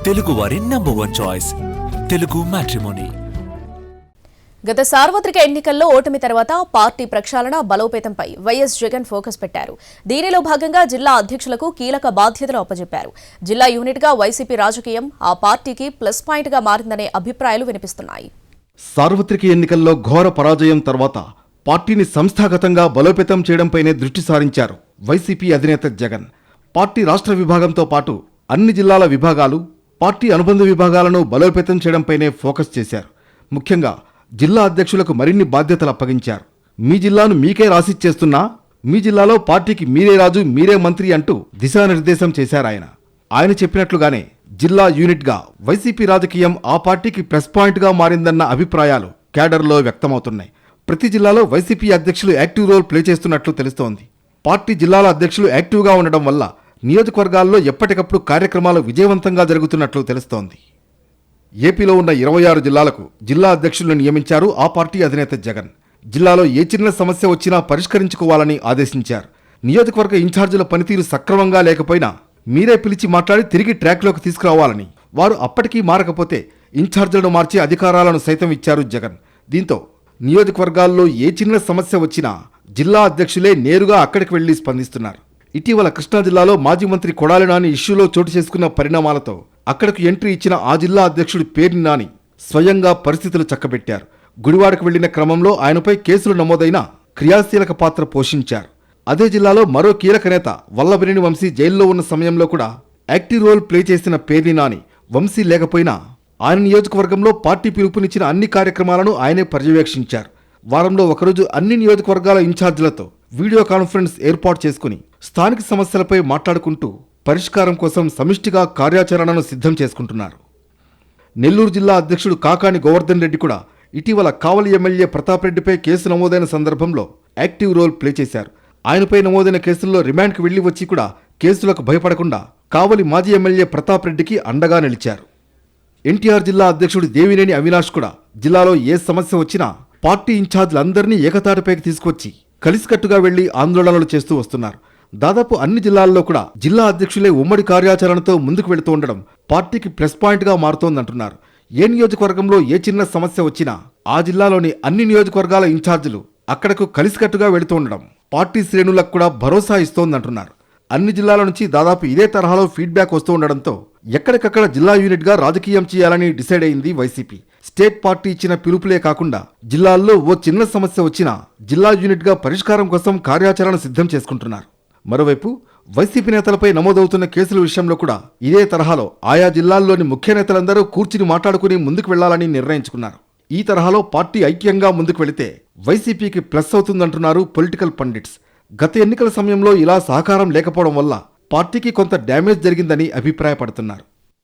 తెలుగువారి number 1 choice Telugu matrimony. గత సార్వత్రిక ఎన్నికల్లో ఓటమి తర్వాత పార్టీ ప్రక్షాళన బలోపేతంపై వైఎస్ జగన్ ఫోకస్ పెట్టారు. దీనిలో భాగంగా జిల్లా అధ్యక్షులకు కీలక బాధ్యతలు అప్పజెప్పారు. జిల్లా యూనిట్గా వైసీపీ రాజకీయం ఆ పార్టీకి ప్లస్ పాయింట్గా మారిందనే అభిప్రాయాలు వినిపిస్తున్నాయి. సార్వత్రిక ఎన్నికల్లో ఘోర పరాజయం తర్వాత పార్టీని సంస్థాగతంగా బలోపేతం చేయడంపైనే దృష్టి సారించారు వైసీపీ అధినేత జగన్. పార్టీ రాష్ట్ర విభాగంతో పాటు అన్ని జిల్లాల విభాగాలు, పార్టీ అనుబంధ విభాగాలను బలోపేతం చేయడంపైనే ఫోకస్ చేశారు. ముఖ్యంగా జిల్లా అధ్యక్షులకు మరిన్ని బాధ్యతలు అప్పగించారు. మీ జిల్లాను మీకే రాసిచ్చేస్తున్నా, మీ జిల్లాలో పార్టీకి మీరే రాజు మీరే మంత్రి అంటూ దిశానిర్దేశం చేశారాయన. ఆయన చెప్పినట్లుగానే జిల్లా యూనిట్గా వైసీపీ రాజకీయం ఆ పార్టీకి ప్లస్ పాయింట్గా మారిందన్న అభిప్రాయాలు క్యాడర్లో వ్యక్తమవుతున్నాయి. ప్రతి జిల్లాలో వైసీపీ అధ్యక్షులు యాక్టివ్ రోల్ ప్లే చేస్తున్నట్లు తెలుస్తోంది. పార్టీ జిల్లాల అధ్యక్షులు యాక్టివ్గా ఉండడం వల్ల నియోజకవర్గాల్లో ఎప్పటికప్పుడు కార్యక్రమాలు విజయవంతంగా జరుగుతున్నట్లు తెలుస్తోంది. ఏపీలో ఉన్న 26 జిల్లాలకు జిల్లా అధ్యక్షులను నియమించారు ఆ పార్టీ అధినేత జగన్. జిల్లాలో ఏ చిన్న సమస్య వచ్చినా పరిష్కరించుకోవాలని ఆదేశించారు. నియోజకవర్గ ఇన్ఛార్జీల పనితీరు సక్రమంగా లేకపోయినా మీరే పిలిచి మాట్లాడి తిరిగి ట్రాక్లోకి తీసుకురావాలని, వారు అప్పటికీ మారకపోతే ఇన్ఛార్జీలను మార్చి అధికారాలను సైతం ఇచ్చారు జగన్. దీంతో నియోజకవర్గాల్లో ఏ చిన్న సమస్య వచ్చినా జిల్లా అధ్యక్షులే నేరుగా అక్కడికి వెళ్లి స్పందిస్తున్నారు. ఇటీవల కృష్ణా జిల్లాలో మాజీ మంత్రి కొడాలి నాని ఇష్యూలో చోటు చేసుకున్న పరిణామాలతో అక్కడకు ఎంట్రీ ఇచ్చిన ఆ జిల్లా అధ్యక్షుడు పేర్ని నాని స్వయంగా పరిస్థితులు చక్కబెట్టారు. గుడివాడకు వెళ్లిన క్రమంలో ఆయనపై కేసులు నమోదైనా క్రియాశీలక పాత్ర పోషించారు. అదే జిల్లాలో మరో కీలక నేత వల్లభనేని వంశీ జైల్లో ఉన్న సమయంలో కూడా యాక్టివ్ రోల్ ప్లే చేసిన పేర్ని నాని వంశీ లేకపోయినా ఆయన నియోజకవర్గంలో పార్టీ పిలుపునిచ్చిన అన్ని కార్యక్రమాలను ఆయనే పర్యవేక్షించారు. వారంలో ఒకరోజు అన్ని నియోజకవర్గాల ఇన్ఛార్జీలతో వీడియో కాన్ఫరెన్స్ ఏర్పాటు చేసుకుని స్థానిక సమస్యలపై మాట్లాడుకుంటూ పరిష్కారం కోసం సమిష్టిగా కార్యాచరణను సిద్ధం చేసుకుంటున్నారు. నెల్లూరు జిల్లా అధ్యక్షుడు కాకాని గోవర్ధన్ రెడ్డి కూడా ఇటీవల కావలి ఎమ్మెల్యే ప్రతాప్ రెడ్డిపై కేసు నమోదైన సందర్భంలో యాక్టివ్ రోల్ ప్లే చేశారు. ఆయనపై నమోదైన కేసుల్లో రిమాండ్కి వెళ్లి వచ్చి కూడా కేసులకు భయపడకుండా కావలి మాజీ ఎమ్మెల్యే ప్రతాప్ రెడ్డికి అండగా నిలిచారు. ఎన్టీఆర్ జిల్లా అధ్యక్షుడు దేవినేని అవినాష్ కూడా జిల్లాలో ఏ సమస్య వచ్చినా పార్టీ ఇన్ఛార్జీలందరినీ ఏకతాటిపైకి తీసుకొచ్చి కలిసికట్టుగా వెళ్లి ఆందోళనలు చేస్తూ వస్తున్నారు. దాదాపు అన్ని జిల్లాల్లో కూడా జిల్లా అధ్యక్షులే ఉమ్మడి కార్యాచరణతో ముందుకు వెళుతూ ఉండడం పార్టీకి ప్లస్ పాయింట్గా మారుతోందంటున్నారు. ఏ నియోజకవర్గంలో ఏ చిన్న సమస్య వచ్చినా ఆ జిల్లాలోని అన్ని నియోజకవర్గాల ఇన్ఛార్జీలు అక్కడకు కలిసికట్టుగా వెళుతూ ఉండడం పార్టీ శ్రేణులకు కూడా భరోసా ఇస్తోందంటున్నారు. అన్ని జిల్లాల నుంచి దాదాపు ఇదే తరహాలో ఫీడ్బ్యాక్ వస్తూ ఉండడంతో ఎక్కడికక్కడ జిల్లా యూనిట్గా రాజకీయం చేయాలని డిసైడ్ అయింది వైసీపీ. స్టేట్ పార్టీ ఇచ్చిన పిలుపులే కాకుండా జిల్లాల్లో ఓ చిన్న సమస్య వచ్చినా జిల్లా యూనిట్గా పరిష్కారం కోసం కార్యాచరణ సిద్ధం చేసుకుంటున్నారు. మరోవైపు వైసీపీ నేతలపై నమోదవుతున్న కేసుల విషయంలో కూడా ఇదే తరహాలో ఆయా జిల్లాల్లోని ముఖ్య నేతలందరూ కూర్చుని మాట్లాడుకుని ముందుకు వెళ్లాలని నిర్ణయించుకున్నారు. ఈ తరహాలో పార్టీ ఐక్యంగా ముందుకు వెళితే వైసీపీకి ప్లస్ అవుతుందంటున్నారు పొలిటికల్ పండిట్స్. గత ఎన్నికల సమయంలో ఇలా సహకారం లేకపోవడం వల్ల పార్టీకి కొంత డ్యామేజ్ జరిగిందని అభిప్రాయపడుతున్నారు.